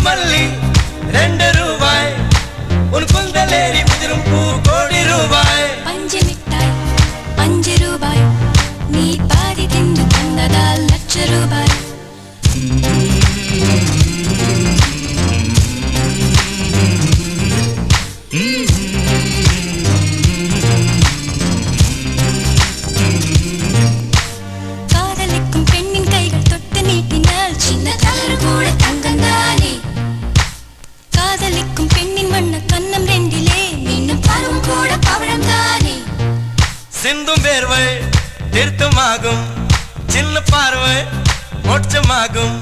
மல்லி 2 ரூபாய் உன் குந்தலேறி உதிரும் பூ கோடி ரூபாய் பஞ்சு மிட்டாய் 5 ரூபாய் நீ பாதி தின்று தந்ததால் லட்ச ரூபாய் காதலிக்கும் பெண்ணின் கைகள் தொட்டு நீட்டினால் சின்ன தளர் கூட தங்கந்தானே காதலிக்கும் பெண்ணின் வண்ண கண்ணம் ரெண்டிலே மீண்டும் பருவம் கூட பவழம் தானே சிந்தும் வேர்வை திருத்தமாகும் சின்ன பார்வை மோட்சமாகும்